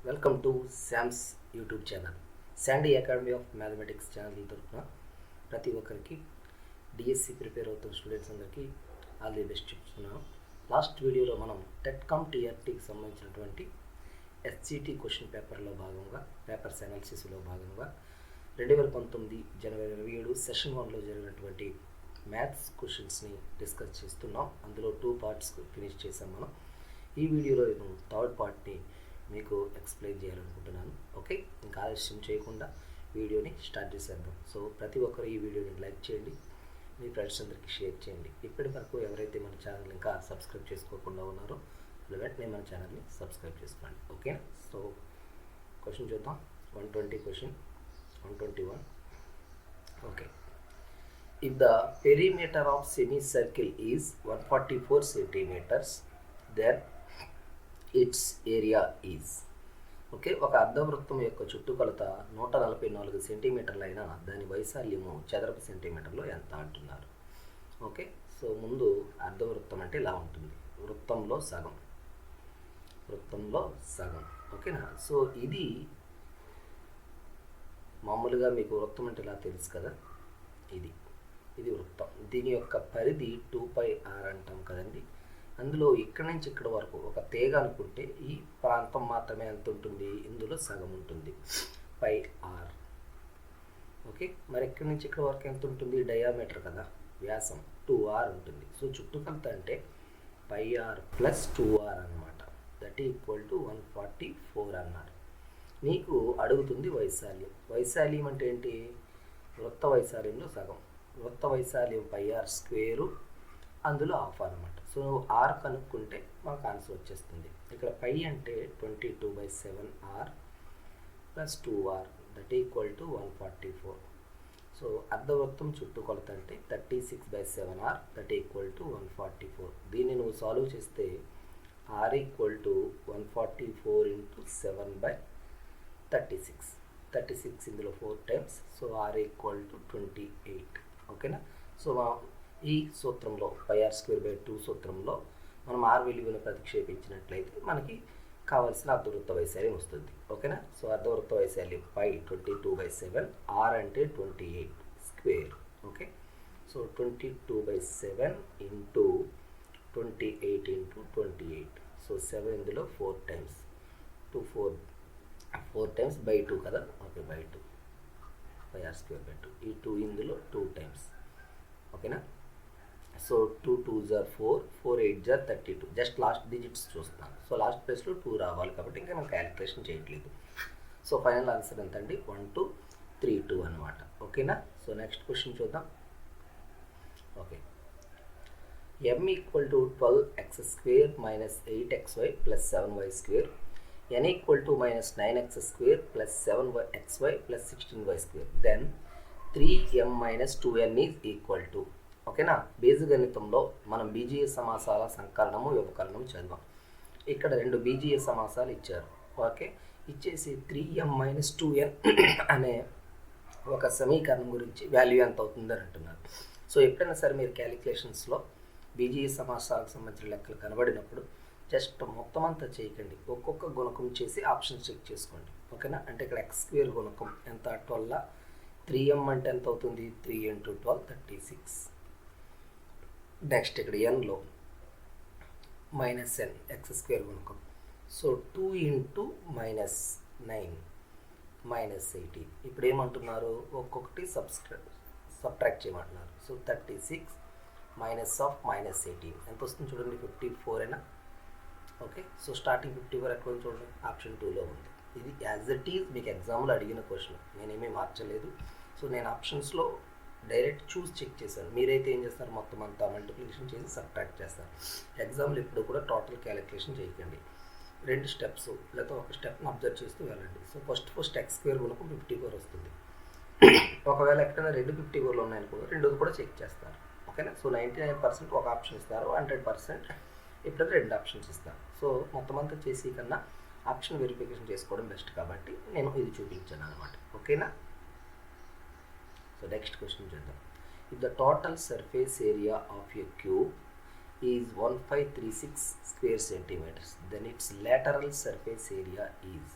Welcome to Sam's YouTube channel. Sandy academy of mathematics channel తరఫున ప్రతి ఒక్కరికి DSC prepare అవుతున్న స్టూడెంట్స్ అందరికీ ఆల్ ది బెస్ట్ చెప్తున్నాను. లాస్ట్ వీడియోలో మనం టెట్కామ్ టీఆర్టీకి సంబంధించినటువంటి ఎస్జిటి క్వశ్చన్ పేపర్లో భాగంగా పేపర్స్ అనాలిసిస్లో భాగంగా 2019 జనవరి 27 సెషన్ 1లో జరిగినటువంటి మ్యాథ్స్ క్వశ్చన్స్ని డిస్కస్ చేస్తున్నాం. అందులో 2 పార్ట్స్ ఫినిష్ చేసాం మనం. ఈ వీడియోలో నేను థర్డ్ పార్ట్ని మీకు ఎక్స్ప్లెయిన్ చేయాలనుకుంటున్నాను. ఓకే, ఇంకా ఆలస్యం చేయకుండా వీడియోని స్టార్ట్ చేసేద్దాం. సో ప్రతి ఒక్కరు ఈ వీడియోని లైక్ చేయండి, మీ ఫ్రెండ్స్ అందరికీ షేర్ చేయండి. ఇప్పటి వరకు ఎవరైతే మన ఛానల్ ఇంకా సబ్స్క్రైబ్ చేసుకోకుండా ఉన్నారో వెంటనే మన ఛానల్ని సబ్స్క్రైబ్ చేసుకోండి. ఓకే, సో క్వశ్చన్ చూద్దాం. 120 question 121. Okay, if the perimeter of semicircle is 144 centimeters, then its area is. Okay, ఒక అర్ధవృత్తం యొక్క చుట్టుకొలత 144 సెంటీమీటర్లు అయినా దాని వైశాల్యము చదరపు సెంటీమీటర్లో ఎంత అంటున్నారు. ఓకే, సో ముందు అర్ధవృత్తం అంటే ఇలా ఉంటుంది, వృత్తంలో సగం. ఓకేనా. సో ఇది మామూలుగా మీకు వృత్తం అంటే ఇలా తెలుసు కదా, ఇది వృత్తం. దీని యొక్క పరిధి 2πr అంటాం కదండి. అందులో ఇక్కడ నుంచి ఇక్కడ వరకు ఒక తీగ అనుకుంటే ఈ ప్రాంతం మాత్రమే ఎంత ఉంటుంది, ఇందులో సగం ఉంటుంది, πr. ఓకే, మరి ఇక్కడ నుంచి ఇక్కడ వరకు ఎంత ఉంటుంది, డయామీటర్ కదా, వ్యాసం 2r ఉంటుంది. సో చుట్టుకొలత అంటే πr + 2r అనమాట. దట్ ఈక్వల్ టు 144 అన్నారు. మీకు అడుగుతుంది వైశాల్యం అంటే ఏంటి, వృత్త వైశాల్యంలో సగం. వృత్త వైశాల్యం πr², అందులో ½ అనమాట. సో ఆర్ కనుక్కుంటే మాకు ఆన్సర్ వచ్చేస్తుంది. ఇక్కడ π అంటే 22/7r + 2r, that equal to 144. So అర్ధవృత్తం చుట్టుకొలత అంటే 36/7r, దట్ ఈక్వల్ టు 144. దీన్ని నువ్వు సాల్వ్ చేస్తే r ఈక్వల్ టు 144 × 7/36. 36 ఇందులో 4 times. So r equal to 28. ఓకేనా. సో ఈ సూత్రంలో πr²/2 సూత్రంలో మనం r విలువను ప్రతిక్షేపించినట్లయితే మనకి కావాల్సిన అర్ధవృత్త వైశాల్యం వస్తుంది. ఓకేనా. సో అర్ధవృత్త వైశాల్యం π 22/7, r అంటే 28². Okay, so 22/7 × 28 × 28. సో 7 ఇందులో 4 టైమ్స్, 4 టైమ్స్ /2 కదా. Okay, /2 πr²/2. ఈ 2 ఇందులో 2 టైమ్స్. ఓకేనా. So 2 2s are 4, 4 8s are 32. Just last digits చూస్తాను. సో లాస్ట్ ప్లేస్లో 2 రావాలి కాబట్టి ఇంకా మనం క్యాలిక్యులేషన్ చేయట్లేదు. సో ఫైనల్ ఆన్సర్ ఎంత అండి, 1232 అనమాట. ఓకేనా. సో నెక్స్ట్ క్వశ్చన్ చూద్దాం. Okay, m equal to 12x² - 8xy + 7y², n equal to -9x² + 7xy + 16y², then 3m - 2n is equal to. ఓకేనా. బీజగణితంలో మనం బీజీయ సమాసాల సంకలనము వ్యవకలనం చదివాం. ఇక్కడ 2 బీజీయ సమాసాలు ఇచ్చారు. ఓకే, ఇచ్చేసి 3m - 2n అనే ఒక సమీకరణం గురించి వాల్యూ ఎంత అవుతుందని అంటున్నారు. సో ఎప్పుడైనా సరే మీరు క్యాలిక్యులేషన్స్లో బీజీయ సమాసాలకు సంబంధించిన లెక్కలు కనబడినప్పుడు జస్ట్ మొత్తం అంతా చేయకండి, ఒక్కొక్క గుణకం చేసి ఆప్షన్ చెక్ చేసుకోండి. ఓకేనా. అంటే ఇక్కడ x² గుణకం ఎంత, 12. 3m అంటే ఎంత అవుతుంది, 3 × 12 36. నెక్స్ట్ ఇక్కడ nలో -n, x² గుణకం. సో 2 × -9 -18. ఇప్పుడు ఏమంటున్నారు, ఒక్కొక్కటి సబ్ట్రాక్ట్ చేయమంటున్నారు. సో 36 -18 ఎంత వస్తుంది చూడండి, 54 అయినా. ఓకే, సో స్టార్టింగ్ 54 ఎక్కడ ఉంది చూడండి, ఆప్షన్ 2లో ఉంది. ఇది యాజ్ ఇట్ ఈజ్ మీకు ఎగ్జామ్లో అడిగిన క్వశ్చన్, నేనేమీ మార్చలేదు. సో నేను ఆప్షన్స్లో డైరెక్ట్ చూస్ చెక్ చేశాను. మీరైతే ఏం చేస్తారు, మొత్తం అంతా మల్టిప్లికేషన్ చేసి సబ్ట్రాక్ట్ చేస్తారు. ఎగ్జామ్లో ఎప్పుడు కూడా టోటల్ క్యాలిక్యులేషన్ చేయకండి. 2 స్టెప్స్ లేకపోతే ఒక స్టెప్ని అబ్జర్వ్ చేస్తూ వెళ్ళండి. సో ఫస్ట్ x² గుణకం 54 వస్తుంది. ఒకవేళ ఎక్కడైనా 2 54లు ఉన్నాయనుకో, 2 కూడా చెక్ చేస్తారు. ఓకేనా. సో 99% ఒక ఆప్షన్ ఇస్తారు, 100% ఇప్పుడు 2 ఆప్షన్స్ ఇస్తారు. సో మొత్తం అంతా చేసి కన్నా ఆప్షన్ వెరిఫికేషన్ చేసుకోవడం బెస్ట్ కాబట్టి నేను ఇది చూపించాను అనమాట. ఓకేనా. సో నెక్స్ట్ క్వశ్చన్ చూద్దాం. If the total surface area of a cube is 1536 square centimeters, then its lateral surface area is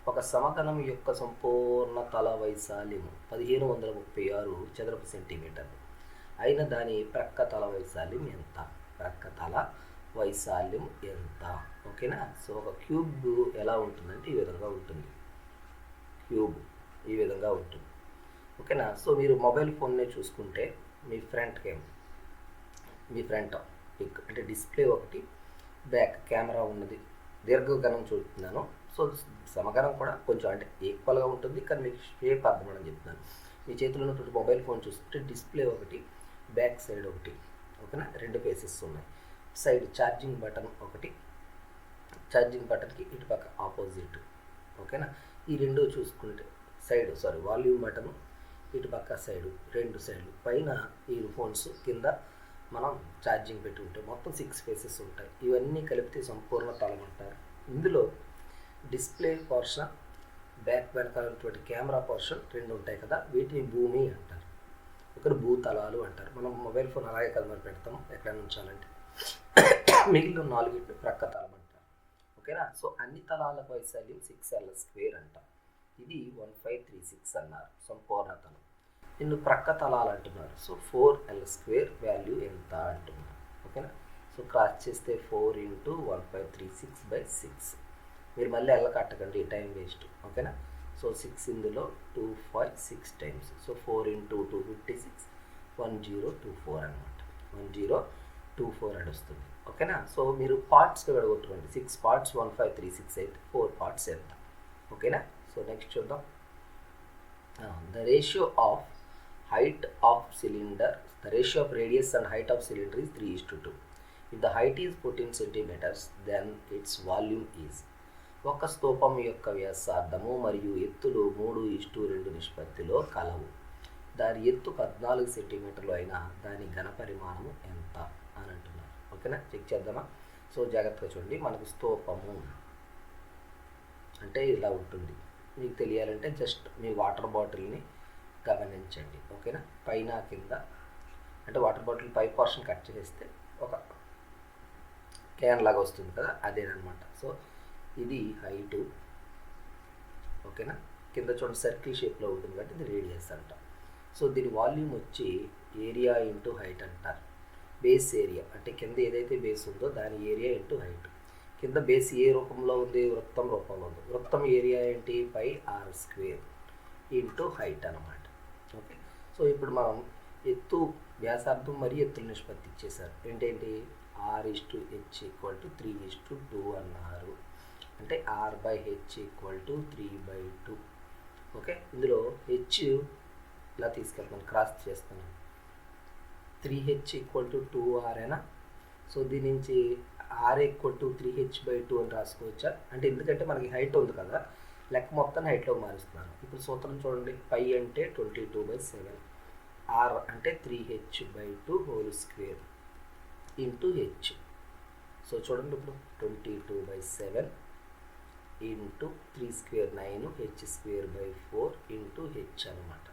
ఒక సమతలం యొక్క సంపూర్ణ తల వైశాల్యము 1536 చదరపు సెంటీమీటర్లు అయిన దాని ప్రక్క తల వైశాల్యం ఎంత? ప్రక్క తల వైశాల్యం ఎంత? ఓకేనా. సో ఒక క్యూబ్ ఎలా ఉంటుందంటే ఈ విధంగా ఉంటుంది. క్యూబ్ ఈ విధంగా ఉంటుంది. ఓకేనా. సో మీరు మొబైల్ ఫోన్నే చూసుకుంటే మీ ఫ్రంట్ పిక్ అంటే డిస్ప్లే ఒకటి, బ్యాక్ కెమెరా ఉన్నది, దీర్ఘగణం చూపుతున్నాను. సో సమగణం కూడా కొంచెం అంటే ఈక్వల్గా ఉంటుంది, కానీ మీకు షేప్ అర్థమని చెప్తున్నాను. మీ చేతిలో ఉన్నటువంటి మొబైల్ ఫోన్ చూసుకుంటే డిస్ప్లే ఒకటి, బ్యాక్ సైడ్ ఒకటి. ఓకేనా. 2 ఫేసెస్ ఉన్నాయి. సైడ్ ఛార్జింగ్ బటన్ ఒకటి, ఛార్జింగ్ బటన్కి ఇటు పక్క ఆపోజిట్. ఓకేనా. ఈ 2 చూసుకుంటే వాల్యూమ్ బటన్ ఇటు పక్క సైడు, 2 సైడ్లు. పైన ఇయర్ ఫోన్స్, కింద మనం ఛార్జింగ్ పెట్టి ఉంటే మొత్తం 6 ఫేసెస్ ఉంటాయి. ఇవన్నీ కలిపితే సంపూర్ణ తలం అంటారు. ఇందులో డిస్ప్లే పోర్షన్, బ్యాక్ వెనకాలటువంటి కెమెరా పోర్షన్ 2 ఉంటాయి కదా, వీటిని భూమి అంటారు. ఒకరు భూతలాలు అంటారు. మనం మొబైల్ ఫోన్ అలాగే కదా మరి పెడతాం ఎక్కడ ఉంచాలంటే. మిగిలిన 4 ప్రక్క తలం అంటారు. ఓకేనా. సో అన్ని తలాల వైశాల్యం 6l² అంటారు. ఇది 1536 అన్నారు సంపూర్ణ తలం. ఇನ್ನು ప్రక్క తలాలు అంటున్నారు. సో 4l² వాల్యూ ఎంత అంటున్నారు. ఓకేనా. సో క్రాస్ చేస్తే 4 × 1536/6. మీరు మళ్ళీ ఎల్ల కట్టకండి, టైం వేస్ట్. ఓకేనా. సో 6 ఇందులో 2 5 6 టైమ్స్. సో 4 × 256 1024 అనమాట. 1024 అని వస్తుంది. ఓకేనా. సో మీరు పార్ట్స్గా విడగొట్టుకోండి. 6 పార్ట్స్ 1536 అయితే 4 పార్ట్స్ ఎంత? ఓకేనా. సో నెక్స్ట్ చూద్దాం. The ratio of radius and height of cylinder is 3:2. If the height is 14 centimeters, then its volume is. ఒక స్తూపం యొక్క వ్యాసార్థము మరియు ఎత్తులు 3:2 నిష్పత్తిలో కలవు. దాని ఎత్తు 14 సెంటీమీటర్లు అయినా దాని ఘనపరిమాణము ఎంత అని అంటున్నారు. ఓకేనా. చెక్ చేద్దామా. సో జాగ్రత్తగా చూడండి. మనకు స్తూపము అంటే ఇలా ఉంటుంది. మీకు తెలియాలంటే జస్ట్ మీ వాటర్ బాటిల్ని గమనించండి. ఓకేనా. పైన కింద అంటే వాటర్ బాటిల్ పై పోర్షన్ కట్ చేస్తే ఒక క్యాన్ లాగా వస్తుంది కదా, అదేనమాట. సో ఇది హైటు. ఓకేనా. కింద చూడండి సర్కిల్ షేప్లో ఉంటుంది కాబట్టి ఇది రేడియస్ అంటాం. సో దీని వాల్యూమ్ వచ్చి ఏరియా ఇంటూ హైట్ అంటారు. బేస్ ఏరియా అంటే కింద ఏదైతే బేస్ ఉందో దాని ఏరియా ఇంటూ హైట్. కింద బేస్ ఏ రూపంలో ఉంది? వృత్తం రూపంలో ఉంది. వృత్తం ఏరియా ఏంటి? πr² ఇంటూ హైట్ అనమాట. ఓకే. సో ఇప్పుడు మనం ఎత్తు, వ్యాసార్థం మరియు ఎత్తుల నిష్పత్తి ఇచ్చేసారు. ఏంటేంటి? r/h = 3:2 అన్నారు. అంటే r/h = 3/2. ఓకే. ఇందులో h ఇలా తీసుకెళ్తాను, క్రాస్ చేస్తాను. 3h = 2r అయినా. సో దీని నుంచి r = 3h/2 అని రాసుకోవచ్చా అంటే? ఎందుకంటే మనకి హైట్ ఉంది కదా, లెక్క మొత్తం హైట్లో మారుస్తున్నాను. ఇప్పుడు సూత్రం చూడండి. π అంటే 22/7, r అంటే 3h/2² ఇంటూ h. సో చూడండి ఇప్పుడు 22/7 ఇంటూ 3² 9, h²/4 ఇంటూ h అనమాట.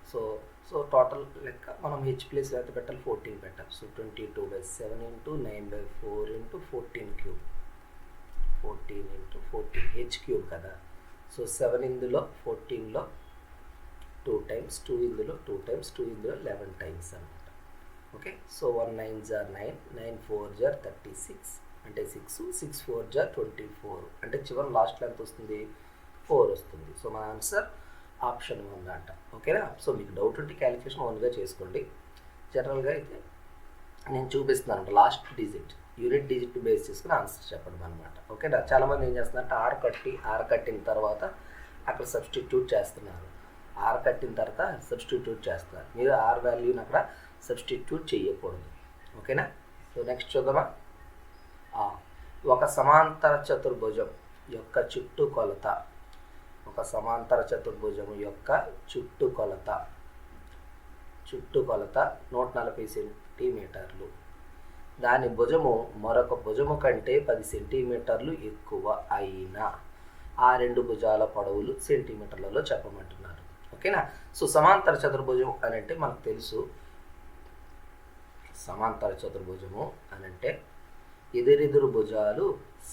సో టోటల్ లెక్క మనం h ప్లేస్ ఎంత పెట్టాలి? 14 పెట్టాలి. So 22/7 into 9/4 into 14³ 14 into 14 h³ కదా. సో 7 ఇందులో 14లో 2 టైమ్స్, 2 ఇందులో 2 టైమ్స్, 2 ఇందులో 11 టైమ్స్ అనమాట. Okay. So 1 9s are 9, 9 4s are 36 అంటే 6, 6 4s are 24 అంటే చివరి లాస్ట్లో ఎంత వస్తుంది? 4 వస్తుంది. సో మన ఆన్సర్ ఆప్షన్ 1 అంట. ఓకేనా. సో మీకు డౌట్ ఉంటే క్యాలిక్యులేషన్ 1గా చేసుకోండి. జనరల్గా అయితే నేను చూపిస్తున్నాను last digit, unit digit base చేసుకుని ఆన్సర్ చెప్పడం అనమాట. ఓకేనా. చాలామంది ఏం చేస్తున్నారంటే ఆర్ కట్టిన తర్వాత అక్కడ సబ్స్టిట్యూట్ చేస్తున్నారు. ఆర్ కట్టిన తర్వాత సబ్స్టిట్యూట్ చేస్తున్నారు. మీరు ఆర్ వాల్యూని అక్కడ సబ్స్టిట్యూట్ చేయకూడదు. ఓకేనా. సో నెక్స్ట్ చూద్దామా. ఒక సమాంతర చతుర్భుజం యొక్క చుట్టుకొలత, ఒక సమాంతర చతుర్భుజం యొక్క చుట్టుకొలత 140 సెంటీమీటర్లు. దాని భుజము మరొక భుజము కంటే 10 సెంటీమీటర్లు ఎక్కువ అయినా ఆ 2 భుజాల పొడవులు సెంటీమీటర్లలో చెప్పమంటున్నారు. ఓకేనా. సో సమాంతర చతుర్భుజం అని అంటే మనకు తెలుసు. సమాంతర చతుర్భుజము అని అంటే ఎదురెదురు భుజాలు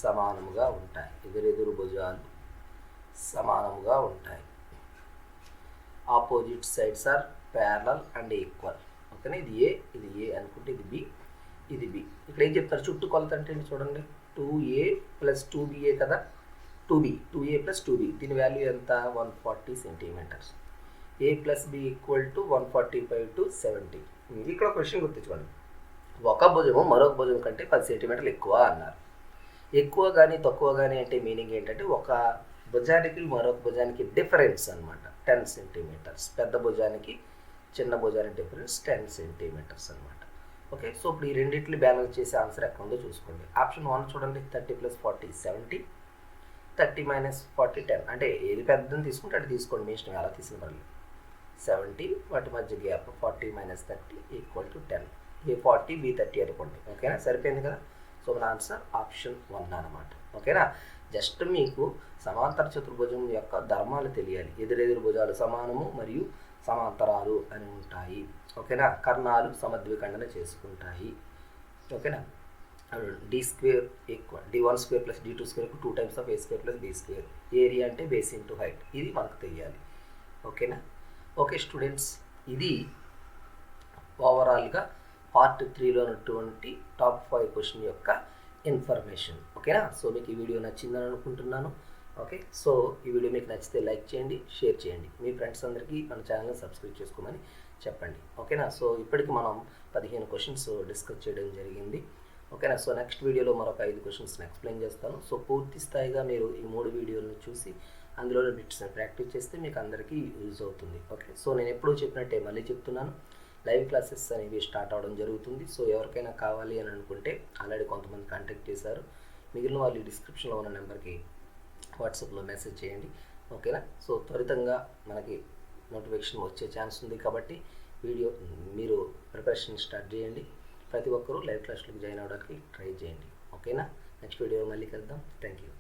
సమానముగా ఉంటాయి. ఎదురెదురు భుజాలు సమానముగా ఉంటాయి. Opposite sides are parallel and equal. ఓకేనా, ఇది ఏ అనుకుంటే ఇది బి, ఇది బి. ఇక్కడ ఏం చెప్తారు, చుట్టూ కొలత అంటే ఏంటి చూడండి, 2a + 2ba కదా, 2a + 2b. దీని వాల్యూ ఎంత, 140 సెంటీమీటర్స్. a + b = 145 to 70. ఇది ఇక్కడ క్వశ్చన్ గుర్తుంచుకోండి, ఒక భుజము మరొక భుజం కంటే 10 సెంటీమీటర్లు ఎక్కువ అన్నారు. ఎక్కువ కానీ తక్కువ కానీ అంటే మీనింగ్ ఏంటంటే ఒక భుజానికి మరొక భుజానికి డిఫరెన్స్ అనమాట 10 సెంటీమీటర్స్. పెద్ద భుజానికి చిన్న భుజానికి డిఫరెన్స్ 10 సెంటీమీటర్స్ అనమాట. ఓకే, సో ఇప్పుడు ఈ రెండింటిని బ్యాలెన్స్ చేసే ఆన్సర్ ఎక్కడ ఉందో చూసుకోండి. ఆప్షన్ 1 చూడండి, 30 + 40 70, 30 - 40 10. అంటే ఏది పెద్దదని తీసుకుంటే అది తీసుకోండి, మీ ఇష్టం, అలా తీసిన పర్లేదు. 70, వాటి మధ్య గ్యాప్ 40 - 30 = 10. ఏ 40 B 30 అనుకోండి. ఓకేనా, సరిపోయింది కదా. సో మన ఆన్సర్ ఆప్షన్ 1 అనమాట. ఓకేనా, జస్ట్ మీకు సమాంతర చతుర్భుజం యొక్క ధర్మాలు తెలియాలి. ఎదురెదురు భుజాలు సమానము మరియు సమాంతరాలు అని ఉంటాయి. ఓకేనా, కర్ణాలు సమద్విఖండన చేసుకుంటాయి. ఓకేనా, d² = d1² + d2² 2 times of a² + b². Area అంటే బేస్ ఇంటూ హైట్, ఇది మనకు తెలియాలి. ఓకేనా. ఓకే స్టూడెంట్స్, ఇది ఓవరాల్గా పార్ట్ 3లో ఉన్నటువంటి టాప్ 5 క్వశ్చన్ యొక్క ఇన్ఫర్మేషన్. ఓకేనా, సో మీకు ఈ వీడియో నచ్చిందని అనుకుంటున్నాను. ఓకే, సో ఈ వీడియో మీకు నచ్చితే లైక్ చేయండి, షేర్ చేయండి, మీ ఫ్రెండ్స్ అందరికీ మన ఛానల్ని సబ్స్క్రైబ్ చేసుకోమని చెప్పండి. ఓకేనా, సో ఇప్పటికి మనం 15 క్వశ్చన్స్ డిస్కస్ చేయడం జరిగింది. ఓకేనా, సో నెక్స్ట్ వీడియోలో మరొక 5 క్వశ్చన్స్ని ఎక్స్ప్లెయిన్ చేస్తాను. సో పూర్తి స్థాయిగా మీరు ఈ 3 వీడియోలను చూసి అందులో బిట్స్ని ప్రాక్టీస్ చేస్తే మీకు అందరికీ యూజ్ అవుతుంది. ఓకే, సో నేను ఎప్పుడూ చెప్పినట్టే మళ్ళీ చెప్తున్నాను, లైవ్ క్లాసెస్ అనేవి స్టార్ట్ అవ్వడం జరుగుతుంది. సో ఎవరికైనా కావాలి అని అనుకుంటే ఆల్రెడీ కొంతమంది కాంటాక్ట్ చేశారు, మిగిలిన వాళ్ళు డిస్క్రిప్షన్లో ఉన్న నెంబర్కి వాట్సాప్లో మెసేజ్ చేయండి. ఓకేనా, సో త్వరితంగా మనకి నోటిఫికేషన్ వచ్చే ఛాన్స్ ఉంది కాబట్టి మీరు ప్రిపరేషన్ స్టార్ట్ చేయండి. ప్రతి ఒక్కరూ లైవ్ క్లాస్లోకి జాయిన్ అవ్వడానికి ట్రై చేయండి. ఓకేనా, నెక్స్ట్ వీడియో మళ్ళీ కలుద్దాం. Thank you.